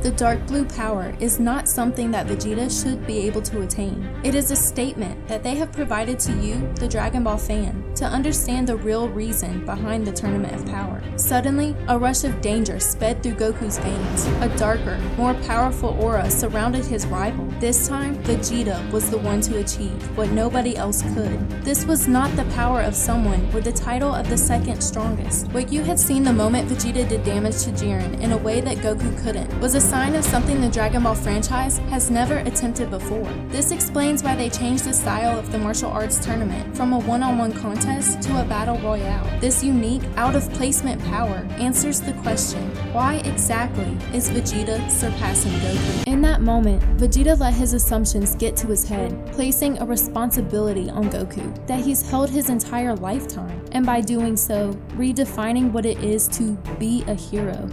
The dark blue power is not something that Vegeta should be able to attain. It is a statement that they have provided to you, the Dragon Ball fan, to understand the real reason behind the Tournament of Power. Suddenly, a rush of danger sped through Goku's veins. A darker, more powerful aura surrounded his rival. This time, Vegeta was the one to achieve what nobody else could. This was not the power of someone with the title of the second strongest. What you had seen the moment Vegeta did damage to Jiren in a way that Goku couldn't was a sign of something the Dragon Ball franchise has never attempted before. This explains why they changed the style of the martial arts tournament from a one-on-one contest to a battle royale. This unique, out-of-placement power answers the question, why exactly is Vegeta surpassing Goku? In that moment, Vegeta let his assumptions get to his head, placing a responsibility on Goku that he's held his entire lifetime, and by doing so, redefining what it is to be a hero.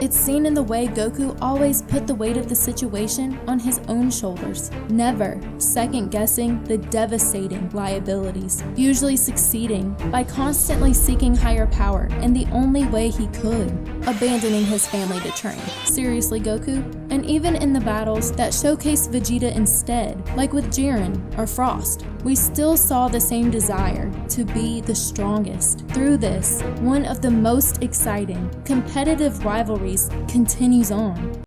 It's seen in the way Goku always put the weight of the situation on his own shoulders, never second-guessing the devastating liabilities, usually succeeding by constantly seeking higher power in the only way he could, abandoning his family to train. Seriously, Goku? And even in the battles that showcased Vegeta instead, like with Jiren or Frost, we still saw the same desire to be the strongest. Through this, one of the most exciting, competitive rivalries continues on.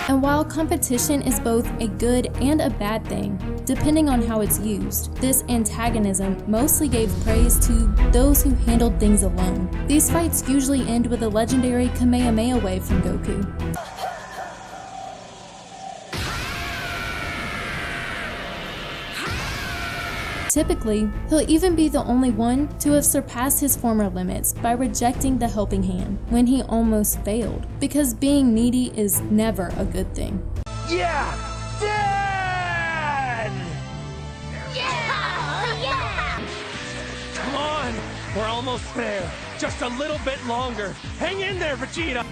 And while competition is both a good and a bad thing, depending on how it's used, this antagonism mostly gave praise to those who handled things alone. These fights usually end with a legendary Kamehameha wave from Goku. Typically, he'll even be the only one to have surpassed his former limits by rejecting the helping hand when he almost failed, because being needy is never a good thing. Yeah! Dad! Yeah! Come on! We're almost there. Just a little bit longer. Hang in there, Vegeta!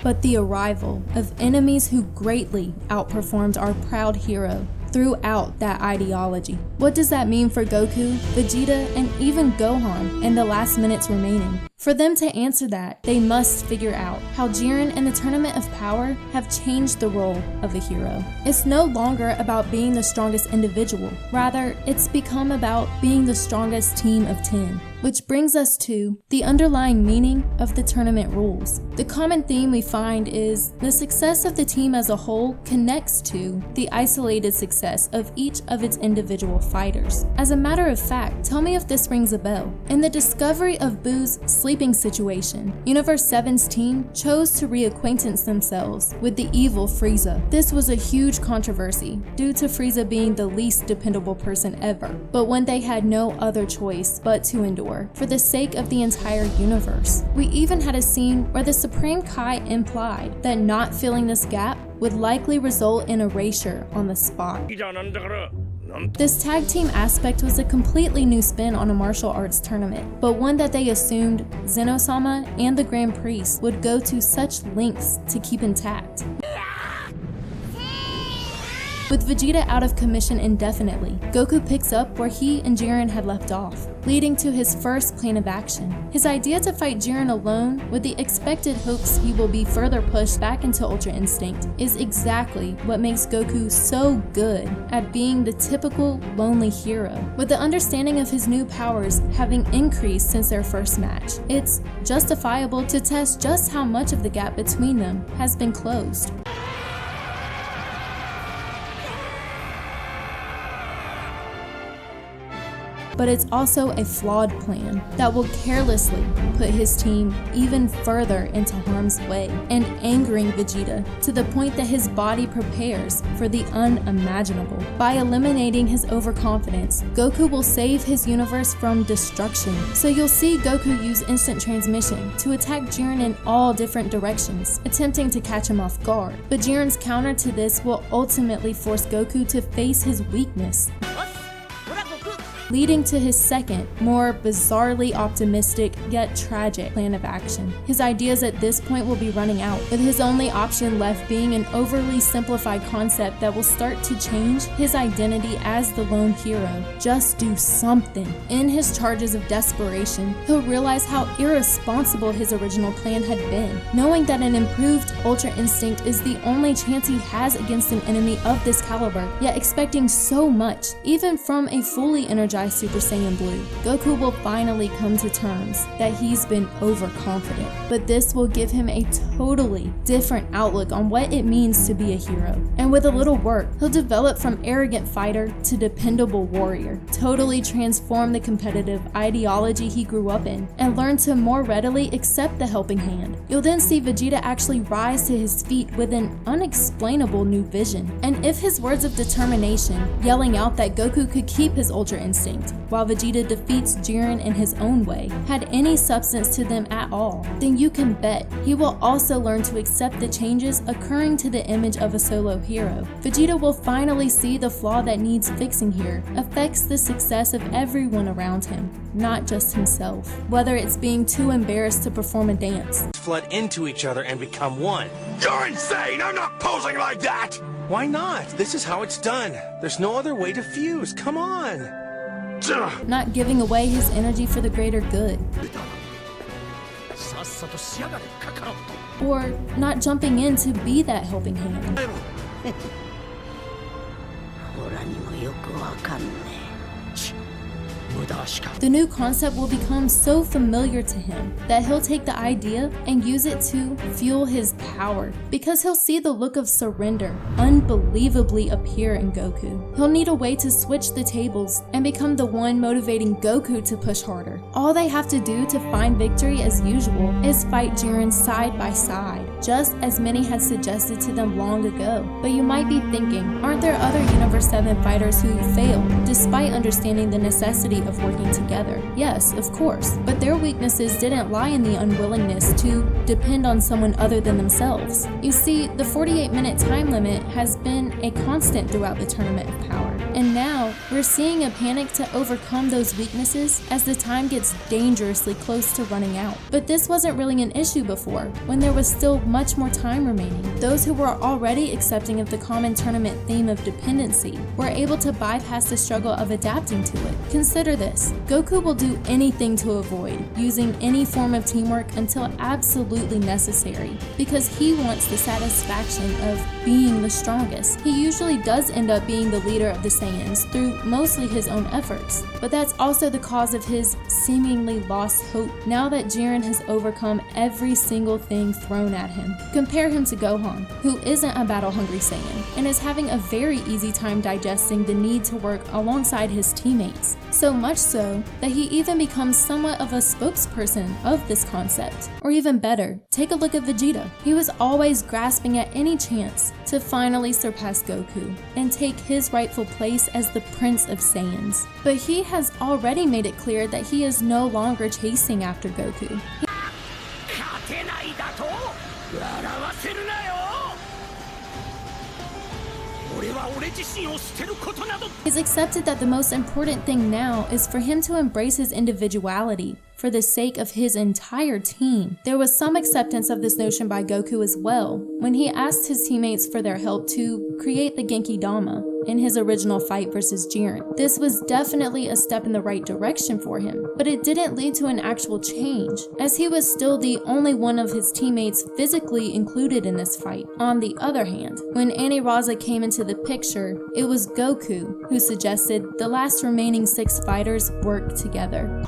But the arrival of enemies who greatly outperformed our proud hero throughout that ideology. What does that mean for Goku, Vegeta, and even Gohan in the last minutes remaining? For them to answer that, they must figure out how Jiren and the Tournament of Power have changed the role of a hero. It's no longer about being the strongest individual. Rather, it's become about being the strongest team of 10. Which brings us to the underlying meaning of the tournament rules. The common theme we find is the success of the team as a whole connects to the isolated success of each of its individual fighters. As a matter of fact, tell me if this rings a bell. In the discovery of Boo's sleeping situation, Universe 7's team chose to reacquaintance themselves with the evil Frieza. This was a huge controversy due to Frieza being the least dependable person ever, but one they had no other choice but to endure for the sake of the entire universe. We even had a scene where the Supreme Kai implied that not filling this gap would likely result in erasure on the spot. This tag team aspect was a completely new spin on a martial arts tournament, but one that they assumed Zeno-sama and the Grand Priest would go to such lengths to keep intact. With Vegeta out of commission indefinitely, Goku picks up where he and Jiren had left off, leading to his first plan of action. His idea to fight Jiren alone, with the expected hopes he will be further pushed back into Ultra Instinct, is exactly what makes Goku so good at being the typical lonely hero. With the understanding of his new powers having increased since their first match, it's justifiable to test just how much of the gap between them has been closed. But it's also a flawed plan that will carelessly put his team even further into harm's way and angering Vegeta to the point that his body prepares for the unimaginable. By eliminating his overconfidence, Goku will save his universe from destruction. So you'll see Goku use instant transmission to attack Jiren in all different directions, attempting to catch him off guard. But Jiren's counter to this will ultimately force Goku to face his weakness. leading to his second, more bizarrely optimistic yet tragic plan of action. His ideas at this point will be running out, with his only option left being an overly simplified concept that will start to change his identity as the lone hero. Just do something. In his charges of desperation, he'll realize how irresponsible his original plan had been, knowing that an improved Ultra Instinct is the only chance he has against an enemy of this caliber, yet expecting so much, even from a fully energized Super Saiyan Blue. Goku will finally come to terms that he's been overconfident, but this will give him a totally different outlook on what it means to be a hero. And with a little work, he'll develop from arrogant fighter to dependable warrior, totally transform the competitive ideology he grew up in, and learn to more readily accept the helping hand. You'll then see Vegeta actually rise to his feet with an unexplainable new vision. And if his words of determination, yelling out that Goku could keep his Ultra Instinct, while Vegeta defeats Jiren in his own way, had any substance to them at all, then you can bet he will also learn to accept the changes occurring to the image of a solo hero. Vegeta will finally see the flaw that needs fixing here affects the success of everyone around him, not just himself. Whether it's being too embarrassed to perform a dance, Flood into each other and become one. You're insane! I'm not posing like that! Why not? This is how it's done. There's no other way to fuse. Come on! not giving away his energy for the greater good, or not jumping in to be that helping hand. The new concept will become so familiar to him that he'll take the idea and use it to fuel his power, because he'll see the look of surrender unbelievably appear in Goku. He'll need a way to switch the tables and become the one motivating Goku to push harder. All they have to do to find victory as usual is fight Jiren side by side, just as many had suggested to them long ago. But you might be thinking, aren't there other Universe 7 fighters who failed despite understanding the necessity of working together? Yes, of course, but their weaknesses didn't lie in the unwillingness to depend on someone other than themselves. You see, the 48-minute time limit has been a constant throughout the Tournament of Power, and now we're seeing a panic to overcome those weaknesses as the time gets dangerously close to running out. But this wasn't really an issue before, when there was still much more time remaining. Those who were already accepting of the common tournament theme of dependency were able to bypass the struggle of adapting to it. Consider this: Goku will do anything to avoid using any form of teamwork until absolutely necessary, because he wants the satisfaction of being the strongest. He usually does end up being the leader of the Saiyans through mostly his own efforts, but that's also the cause of his seemingly lost hope now that Jiren has overcome every single thing thrown at him. Compare him to Gohan, who isn't a battle-hungry Saiyan and is having a very easy time digesting the need to work alongside his teammates, so much so that he even becomes somewhat of a spokesperson of this concept. Or even better, take a look at Vegeta. He was always grasping at any chance to finally surpass Goku and take his rightful place as the Prince of Saiyans. But he has already made it clear that he is no longer chasing after Goku. He's accepted that the most important thing now is for him to embrace his individuality for the sake of his entire team. There was some acceptance of this notion by Goku as well when he asked his teammates for their help to create the Genki Dama in his original fight versus Jiren. This was definitely a step in the right direction for him, but it didn't lead to an actual change, as he was still the only one of his teammates physically included in this fight. On the other hand, when Annie Raza came into the picture, it was Goku who suggested the last remaining 6 fighters work together.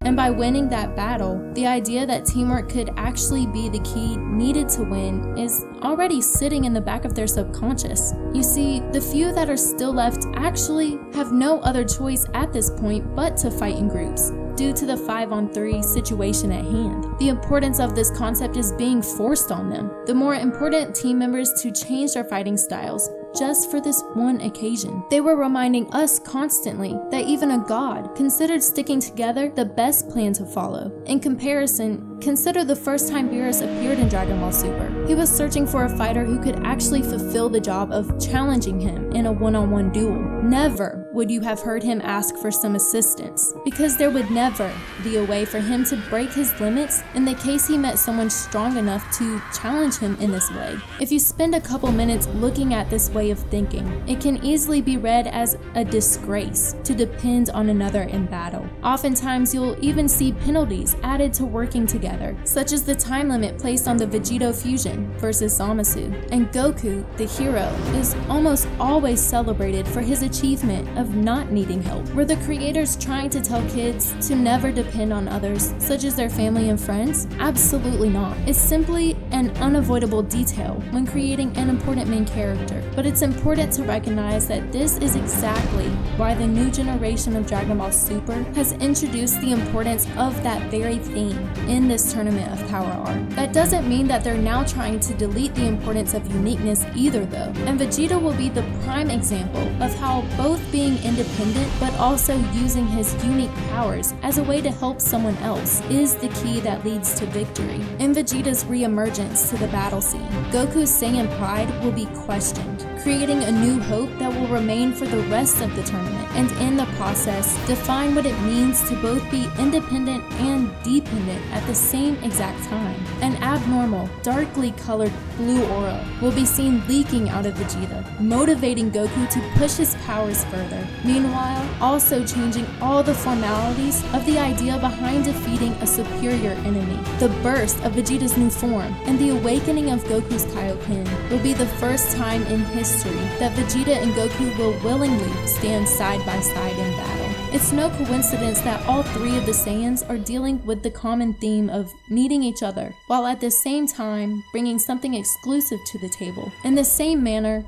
And by winning that battle, the idea that teamwork could actually be the key needed to win is already sitting in the back of their subconscious. You see, the few that are still left actually have no other choice at this point but to fight in groups, due to the 5-on-3 situation at hand. The importance of this concept is being forced on them. The more important team members to change their fighting styles just for this one occasion. They were reminding us constantly that even a god considered sticking together the best plan to follow. In comparison, consider the first time Beerus appeared in Dragon Ball Super. He was searching for a fighter who could actually fulfill the job of challenging him in a one-on-one duel. Never would you have heard him ask for some assistance, because there would never be a way for him to break his limits in the case he met someone strong enough to challenge him in this way. If you spend a couple minutes looking at this way of thinking, it can easily be read as a disgrace to depend on another in battle. Oftentimes, you'll even see penalties added to working together, such as the time limit placed on the Vegito fusion versus Zamasu. And Goku, the hero, is almost always celebrated for his achievement of not needing help. Were the creators trying to tell kids to never depend on others, such as their family and friends? Absolutely not. It's simply an unavoidable detail when creating an important main character. But it's important to recognize that this is exactly why the new generation of Dragon Ball Super has introduced the importance of that very theme in this tournament of power arc. That doesn't mean that they're now trying to delete the importance of uniqueness either though. And Vegeta will be the prime example of how both being independent but also using his unique powers as a way to help someone else is the key that leads to victory. In Vegeta's re-emergence to the battle scene, Goku's Saiyan pride will be questioned, creating a new hope that will remain for the rest of the tournament, and in the process, define what it means to both be independent and dependent at the same exact time. An abnormal, darkly colored blue aura will be seen leaking out of Vegeta, motivating Goku to push his powers further. Meanwhile, also changing all the formalities of the idea behind defeating a superior enemy. The burst of Vegeta's new form and the awakening of Goku's Kaioken will be the first time in history that Vegeta and Goku will willingly stand side by side in battle. It's no coincidence that all three of the Saiyans are dealing with the common theme of needing each other, while at the same time bringing something exclusive to the table. In the same manner,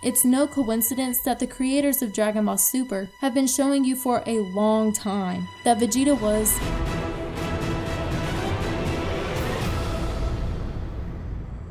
it's no coincidence that the creators of Dragon Ball Super have been showing you for a long time that Vegeta was